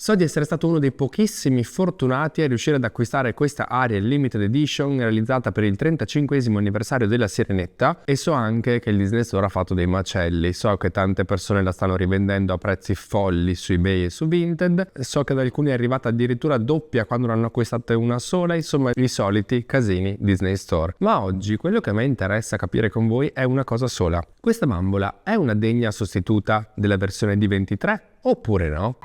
So di essere stato uno dei pochissimi fortunati a riuscire ad acquistare questa Ariel Limited Edition realizzata per il 35esimo anniversario della Sirenetta, e so anche che il Disney Store ha fatto dei macelli. So che tante persone la stanno rivendendo a prezzi folli su eBay e su Vinted, so che ad alcuni è arrivata addirittura doppia quando ne hanno acquistate una sola, insomma i soliti casini Disney Store. Ma oggi quello che a me interessa capire con voi è una cosa sola: questa bambola è una degna sostituta della versione D23 oppure no?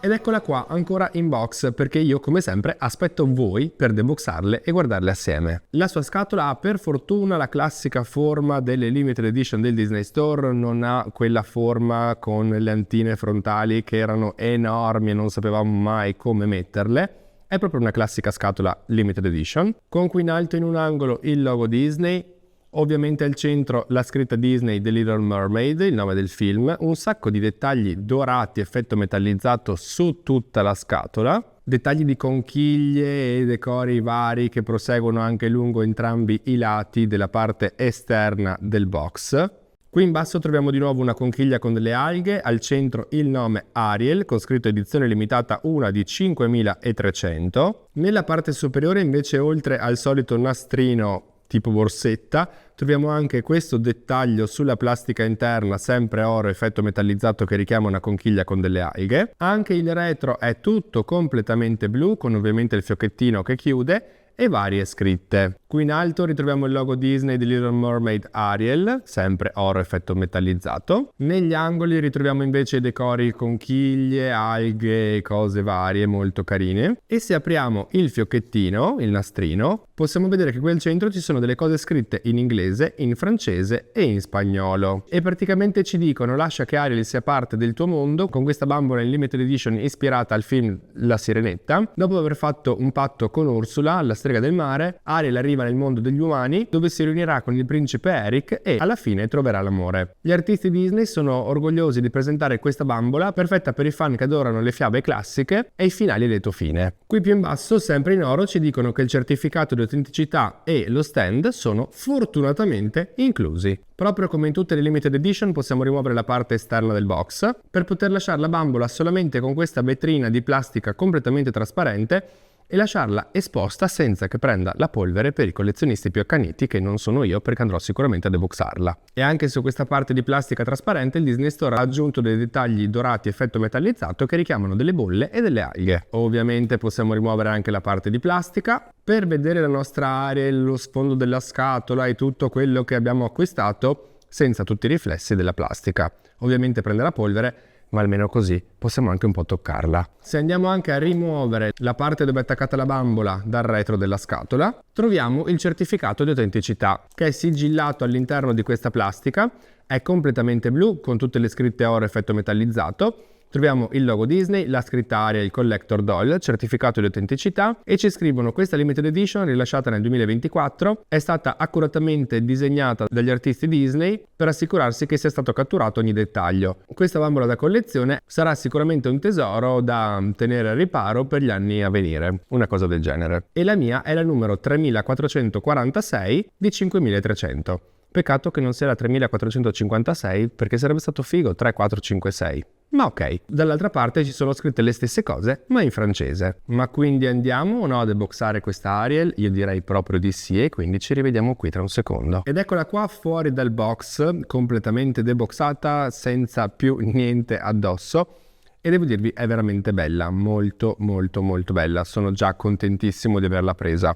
Ed eccola qua, ancora in box, perché io come sempre aspetto voi per deboxarle e guardarle assieme. La sua scatola ha per fortuna la classica forma delle limited edition del Disney Store, non ha quella forma con le antenne frontali che erano enormi e non sapevamo mai come metterle. È proprio una classica scatola limited edition, con qui in alto in un angolo il logo Disney. Ovviamente al centro la scritta Disney The Little Mermaid, il nome del film, un sacco di dettagli dorati, effetto metallizzato su tutta la scatola, dettagli di conchiglie e decori vari che proseguono anche lungo entrambi i lati della parte esterna del box. Qui in basso troviamo di nuovo una conchiglia con delle alghe, al centro il nome Ariel con scritto edizione limitata una di 5300. Nella parte superiore invece, oltre al solito nastrino tipo borsetta, troviamo anche questo dettaglio sulla plastica interna, sempre oro, effetto metallizzato che richiama una conchiglia con delle alghe. Anche il retro è tutto completamente blu, con ovviamente il fiocchettino che chiude e varie scritte. Qui in alto ritroviamo il logo Disney di Little Mermaid Ariel, sempre oro effetto metallizzato. Negli angoli ritroviamo invece i decori conchiglie, alghe e cose varie molto carine. E se apriamo il fiocchettino, il nastrino, possiamo vedere che qui al centro ci sono delle cose scritte in inglese, in francese e in spagnolo. E praticamente ci dicono: lascia che Ariel sia parte del tuo mondo, con questa bambola in limited edition ispirata al film La Sirenetta. Dopo aver fatto un patto con Ursula, la strega del mare, Ariel arriva nel mondo degli umani, dove si riunirà con il principe Eric e alla fine troverà l'amore. Gli artisti Disney sono orgogliosi di presentare questa bambola, perfetta per i fan che adorano le fiabe classiche e i finali a lieto fine. Qui più in basso, sempre in oro, ci dicono che il certificato di autenticità e lo stand sono fortunatamente inclusi. Proprio come in tutte le limited edition possiamo rimuovere la parte esterna del box per poter lasciare la bambola solamente con questa vetrina di plastica completamente trasparente e lasciarla esposta senza che prenda la polvere per i collezionisti più accaniti, che non sono io, perché andrò sicuramente a deboxarla. E anche su questa parte di plastica trasparente il Disney Store ha aggiunto dei dettagli dorati effetto metallizzato che richiamano delle bolle e delle alghe. Ovviamente possiamo rimuovere anche la parte di plastica per vedere la nostra Ariel, lo sfondo della scatola e tutto quello che abbiamo acquistato senza tutti i riflessi della plastica. Ovviamente prende la polvere, ma almeno così possiamo anche un po' toccarla. Se andiamo anche a rimuovere la parte dove è attaccata la bambola dal retro della scatola, troviamo il certificato di autenticità che è sigillato all'interno di questa plastica, è completamente blu con tutte le scritte oro effetto metallizzato. Troviamo il logo Disney, la scritta Ariel Collector Doll, certificato di autenticità, e ci scrivono: questa limited edition rilasciata nel 2024 è stata accuratamente disegnata dagli artisti Disney per assicurarsi che sia stato catturato ogni dettaglio. Questa bambola da collezione sarà sicuramente un tesoro da tenere a riparo per gli anni a venire, una cosa del genere. E la mia è la numero 3446 di 5300. Peccato che non sia la 3456, perché sarebbe stato figo 3456. Ma ok, dall'altra parte ci sono scritte le stesse cose, ma in francese. Ma quindi andiamo o no a deboxare questa Ariel? Io direi proprio di sì, e quindi ci rivediamo qui tra un secondo. Ed eccola qua fuori dal box, completamente deboxata, senza più niente addosso. E devo dirvi, è veramente bella, molto molto molto bella. Sono già contentissimo di averla presa.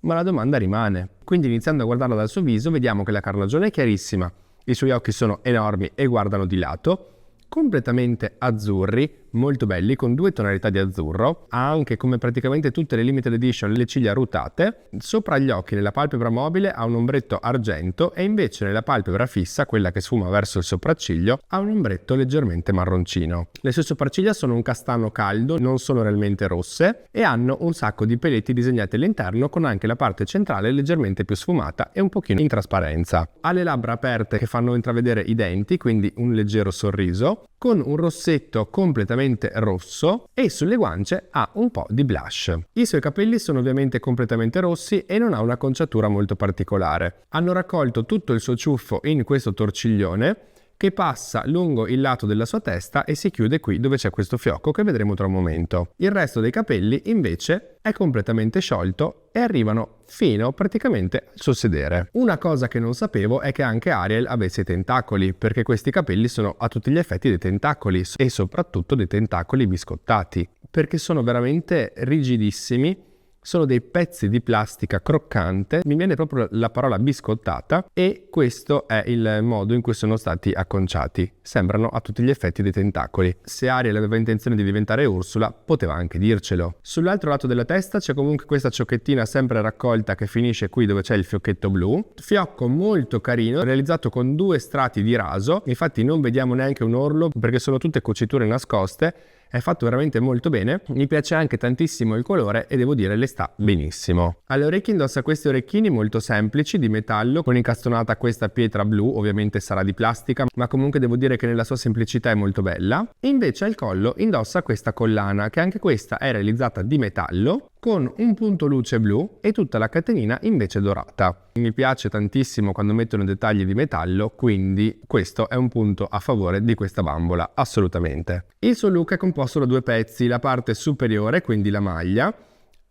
Ma la domanda rimane. Quindi iniziando a guardarla dal suo viso vediamo che la carnagione è chiarissima, i suoi occhi sono enormi e guardano di lato, completamente azzurri, molto belli, con 2 tonalità di azzurro. Ha anche, come praticamente tutte le limited edition, le ciglia rutate. Sopra gli occhi, nella palpebra mobile, ha un ombretto argento, e invece nella palpebra fissa, quella che sfuma verso il sopracciglio, ha un ombretto leggermente marroncino. Le sue sopracciglia sono un castano caldo, non sono realmente rosse, e hanno un sacco di peletti disegnati all'interno, con anche la parte centrale leggermente più sfumata e un pochino in trasparenza. Ha le labbra aperte che fanno intravedere i denti, quindi un leggero sorriso, con un rossetto completamente rosso, e sulle guance ha un po' di blush. I suoi capelli sono ovviamente completamente rossi e non ha un'acconciatura molto particolare. Hanno raccolto tutto il suo ciuffo in questo torciglione che passa lungo il lato della sua testa e si chiude qui dove c'è questo fiocco che vedremo tra un momento. Il resto dei capelli invece è completamente sciolto e arrivano fino praticamente al suo sedere. Una cosa che non sapevo è che anche Ariel avesse i tentacoli, perché questi capelli sono a tutti gli effetti dei tentacoli e soprattutto dei tentacoli biscottati, perché sono veramente rigidissimi. Sono dei pezzi di plastica croccante, mi viene proprio la parola biscottata, e questo è il modo in cui sono stati acconciati. Sembrano a tutti gli effetti dei tentacoli. Se Ariel aveva intenzione di diventare Ursula, poteva anche dircelo. Sull'altro lato della testa c'è comunque questa ciocchettina sempre raccolta che finisce qui dove c'è il fiocchetto blu. Fiocco molto carino, realizzato con 2 strati di raso, infatti non vediamo neanche un orlo perché sono tutte cuciture nascoste. È fatto veramente molto bene, mi piace anche tantissimo il colore e devo dire le sta benissimo. Alle orecchie indossa questi orecchini molto semplici di metallo con incastonata questa pietra blu, ovviamente sarà di plastica, ma comunque devo dire che nella sua semplicità è molto bella. E invece al collo indossa questa collana che anche questa è realizzata di metallo con un punto luce blu e tutta la catenina invece dorata. Mi piace tantissimo quando mettono dettagli di metallo, quindi questo è un punto a favore di questa bambola, assolutamente. Il suo look è composto da 2 pezzi, la parte superiore, quindi la maglia,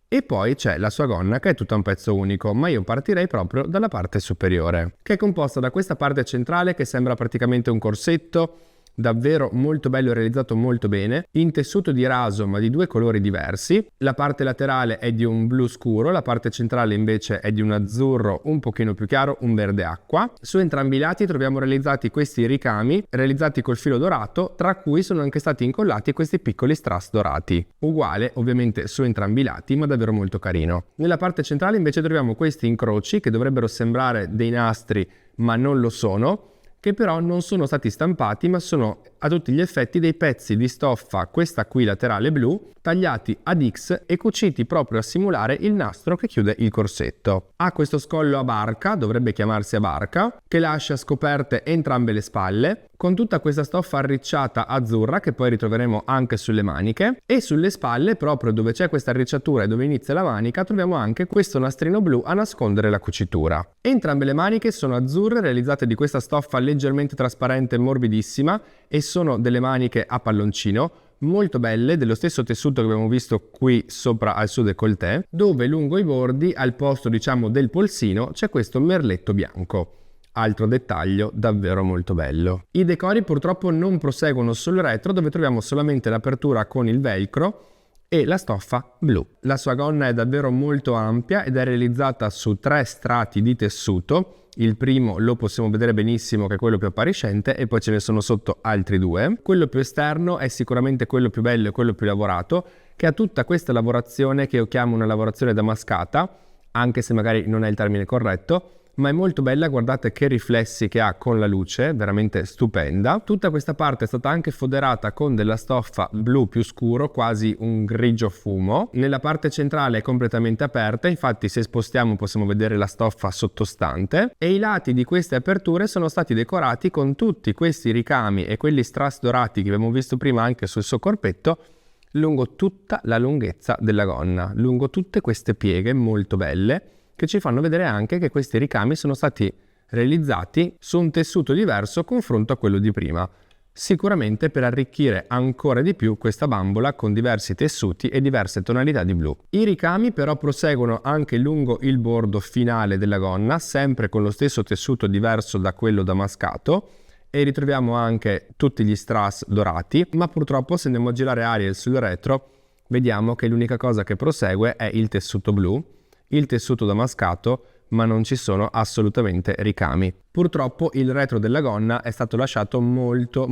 e poi c'è la sua gonna che è tutta un pezzo unico, ma io partirei proprio dalla parte superiore, che è composta da questa parte centrale che sembra praticamente un corsetto, davvero molto bello, realizzato molto bene, in tessuto di raso ma di 2 colori diversi. La parte laterale è di un blu scuro, la parte centrale invece è di un azzurro un pochino più chiaro, un verde acqua. Su entrambi i lati troviamo realizzati questi ricami realizzati col filo dorato, tra cui sono anche stati incollati questi piccoli strass dorati, uguale ovviamente su entrambi i lati, ma davvero molto carino. Nella parte centrale invece troviamo questi incroci che dovrebbero sembrare dei nastri ma non lo sono, che però non sono stati stampati ma sono a tutti gli effetti dei pezzi di stoffa, questa qui laterale blu, tagliati ad X e cuciti proprio a simulare il nastro che chiude il corsetto. Ha questo scollo a barca, dovrebbe chiamarsi a barca, che lascia scoperte entrambe le spalle, con tutta questa stoffa arricciata azzurra che poi ritroveremo anche sulle maniche, e sulle spalle, proprio dove c'è questa arricciatura e dove inizia la manica, troviamo anche questo nastrino blu a nascondere la cucitura. Entrambe le maniche sono azzurre, realizzate di questa stoffa leggermente trasparente e morbidissima, e sono delle maniche a palloncino molto belle, dello stesso tessuto che abbiamo visto qui sopra al suo décolleté, dove lungo i bordi, al posto diciamo del polsino, c'è questo merletto bianco. Altro dettaglio davvero molto bello. I decori purtroppo non proseguono sul retro, dove troviamo solamente l'apertura con il velcro e la stoffa blu. La sua gonna è davvero molto ampia ed è realizzata su 3 strati di tessuto. Il primo lo possiamo vedere benissimo, che è quello più appariscente, e poi ce ne sono sotto altri 2. Quello più esterno è sicuramente quello più bello e quello più lavorato, che ha tutta questa lavorazione che io chiamo una lavorazione damascata, anche se magari non è il termine corretto, ma è molto bella. Guardate che riflessi che ha con la luce, veramente stupenda. Tutta questa parte è stata anche foderata con della stoffa blu più scuro, quasi un grigio fumo. Nella parte centrale è completamente aperta, infatti se spostiamo possiamo vedere la stoffa sottostante, e i lati di queste aperture sono stati decorati con tutti questi ricami e quelli strass dorati che abbiamo visto prima anche sul suo corpetto, lungo tutta la lunghezza della gonna, lungo tutte queste pieghe molto belle, che ci fanno vedere anche che questi ricami sono stati realizzati su un tessuto diverso confronto a quello di prima, sicuramente per arricchire ancora di più questa bambola con diversi tessuti e diverse tonalità di blu. I ricami però proseguono anche lungo il bordo finale della gonna, sempre con lo stesso tessuto diverso da quello damascato, e ritroviamo anche tutti gli strass dorati, ma purtroppo se andiamo a girare Ariel sul retro vediamo che l'unica cosa che prosegue è il tessuto blu, il tessuto damascato, ma non ci sono assolutamente ricami. Purtroppo il retro della gonna è stato lasciato molto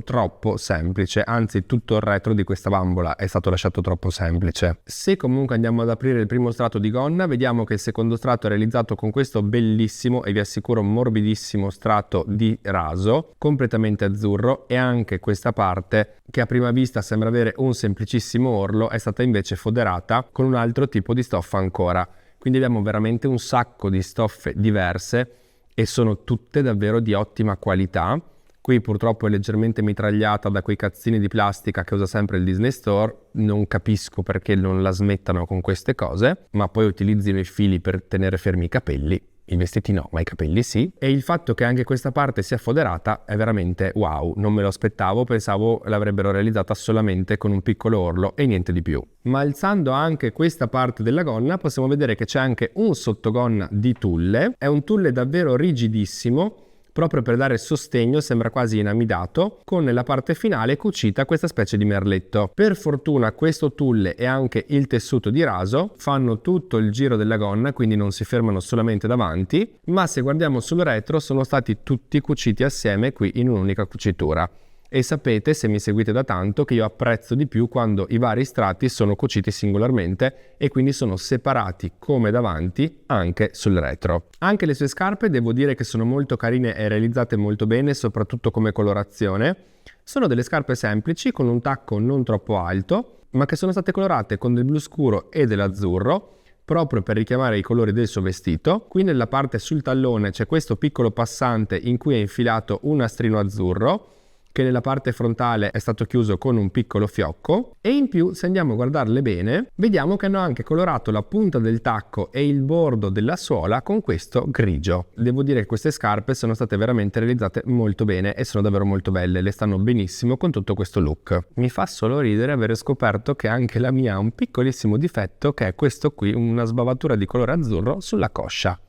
troppo semplice, anzi tutto il retro di questa bambola è stato lasciato troppo semplice. Se comunque andiamo ad aprire il primo strato di gonna, vediamo che il secondo strato è realizzato con questo bellissimo e vi assicuro morbidissimo strato di raso, completamente azzurro, e anche questa parte, che a prima vista sembra avere un semplicissimo orlo, è stata invece foderata con un altro tipo di stoffa ancora. Quindi abbiamo veramente un sacco di stoffe diverse e sono tutte davvero di ottima qualità. Qui purtroppo è leggermente mitragliata da quei cazzini di plastica che usa sempre il Disney Store. Non capisco perché non la smettano con queste cose, ma poi utilizzino i fili per tenere fermi i capelli. i vestiti no, ma i capelli sì, e il fatto che anche questa parte sia foderata è veramente wow, non me lo aspettavo, pensavo l'avrebbero realizzata solamente con un piccolo orlo e niente di più. Ma alzando anche questa parte della gonna possiamo vedere che c'è anche un sottogonna di tulle, è un tulle davvero rigidissimo, proprio per dare sostegno, sembra quasi inamidato, con nella parte finale cucita questa specie di merletto. Per fortuna questo tulle e anche il tessuto di raso fanno tutto il giro della gonna, quindi non si fermano solamente davanti, ma se guardiamo sul retro sono stati tutti cuciti assieme qui in un'unica cucitura. E sapete, se mi seguite da tanto, che io apprezzo di più quando i vari strati sono cuciti singolarmente e quindi sono separati come davanti anche sul retro. Anche le sue scarpe devo dire che sono molto carine e realizzate molto bene, soprattutto come colorazione. Sono delle scarpe semplici con un tacco non troppo alto, ma che sono state colorate con del blu scuro e dell'azzurro, proprio per richiamare i colori del suo vestito. Qui nella parte sul tallone c'è questo piccolo passante in cui è infilato un nastrino azzurro, che nella parte frontale è stato chiuso con un piccolo fiocco, e in più, se andiamo a guardarle bene, vediamo che hanno anche colorato la punta del tacco e il bordo della suola con questo grigio. Devo dire che queste scarpe sono state veramente realizzate molto bene e sono davvero molto belle, le stanno benissimo con tutto questo look. Mi fa solo ridere avere scoperto che anche la mia ha un piccolissimo difetto, che è questo qui, una sbavatura di colore azzurro sulla coscia.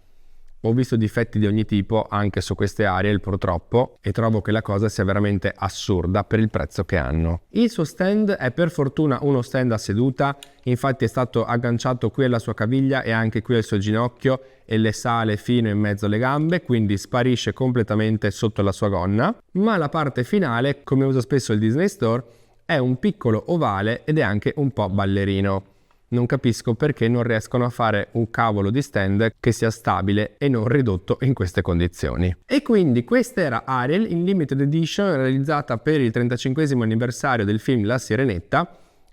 Ho visto difetti di ogni tipo anche su queste Ariel purtroppo e trovo che la cosa sia veramente assurda per il prezzo che hanno. Il suo stand è per fortuna uno stand a seduta, infatti è stato agganciato qui alla sua caviglia e anche qui al suo ginocchio e le sale fino in mezzo alle gambe, quindi sparisce completamente sotto la sua gonna, ma la parte finale, come usa spesso il Disney Store, è un piccolo ovale ed è anche un po' ballerino. Non capisco perché non riescono a fare un cavolo di stand che sia stabile e non ridotto in queste condizioni. E quindi questa era Ariel in limited edition realizzata per il 35esimo anniversario del film La Sirenetta.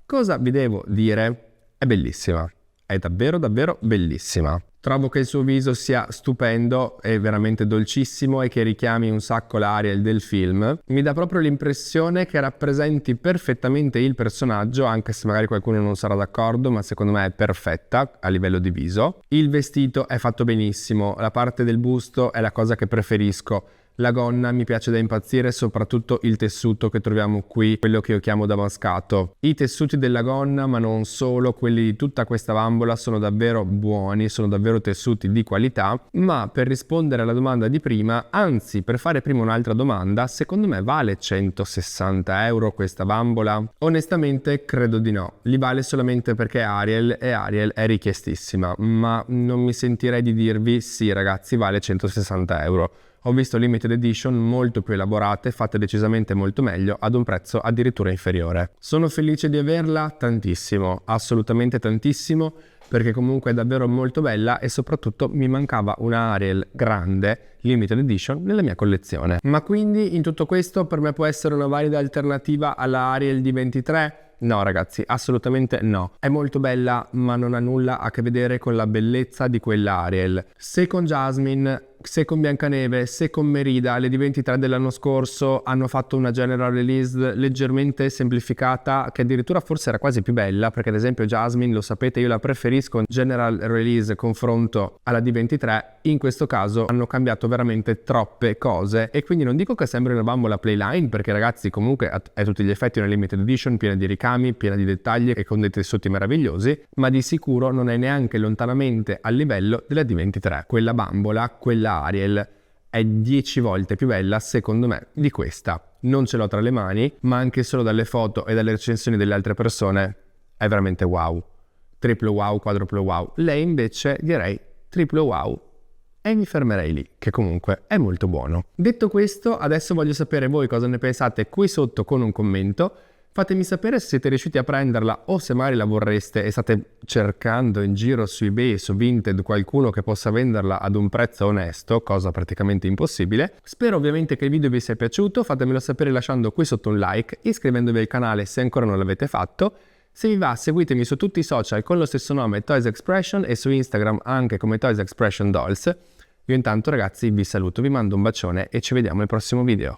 Cosa vi devo dire? È bellissima, è davvero davvero bellissima. Trovo che il suo viso sia stupendo, è veramente dolcissimo e che richiami un sacco l'Ariel del film. Mi dà proprio l'impressione che rappresenti perfettamente il personaggio, anche se magari qualcuno non sarà d'accordo, ma secondo me è perfetta a livello di viso. Il vestito è fatto benissimo, la parte del busto è la cosa che preferisco. La gonna mi piace da impazzire, soprattutto il tessuto che troviamo qui, quello che io chiamo damascato. I tessuti della gonna, ma non solo, quelli di tutta questa bambola sono davvero buoni, sono davvero tessuti di qualità, ma per rispondere alla domanda di prima, anzi per fare prima un'altra domanda, secondo me vale 160 euro questa bambola? Onestamente credo di no, li vale solamente perché è Ariel e Ariel è richiestissima, ma non mi sentirei di dirvi sì ragazzi vale 160 euro. Ho visto limited edition molto più elaborate, fatte decisamente molto meglio, ad un prezzo addirittura inferiore. Sono felice di averla tantissimo, assolutamente tantissimo, perché comunque è davvero molto bella e soprattutto mi mancava una Ariel grande limited edition nella mia collezione. Ma quindi in tutto questo per me può essere una valida alternativa alla Ariel di 23? No ragazzi, assolutamente no. È molto bella ma non ha nulla a che vedere con la bellezza di quella Ariel. Se con Jasmine, se con Biancaneve, se con Merida, le D23 dell'anno scorso hanno fatto una general release leggermente semplificata, che addirittura forse era quasi più bella, perché ad esempio Jasmine, lo sapete, io la preferisco in general release confronto alla D23, in questo caso hanno cambiato veramente troppe cose e quindi non dico che sembri una bambola playline, perché ragazzi comunque è a tutti gli effetti una limited edition piena di ricami, piena di dettagli e con dei tessuti meravigliosi, ma di sicuro non è neanche lontanamente al livello della D23. Quella bambola, quella Ariel è 10 volte più bella secondo me di questa. Non ce l'ho tra le mani, ma anche solo dalle foto e dalle recensioni delle altre persone è veramente wow. Triplo wow, quadruplo wow. Lei invece direi triplo wow. E mi fermerei lì, che comunque è molto buono. Detto questo, adesso voglio sapere voi cosa ne pensate qui sotto con un commento. Fatemi sapere se siete riusciti a prenderla o se magari la vorreste e state cercando in giro su eBay e su Vinted qualcuno che possa venderla ad un prezzo onesto, cosa praticamente impossibile. Spero ovviamente che il video vi sia piaciuto, fatemelo sapere lasciando qui sotto un like, iscrivendovi al canale se ancora non l'avete fatto. Se vi va seguitemi su tutti i social con lo stesso nome Toys Expression e su Instagram anche come Toys Expression Dolls. Io intanto ragazzi vi saluto, vi mando un bacione e ci vediamo al prossimo video.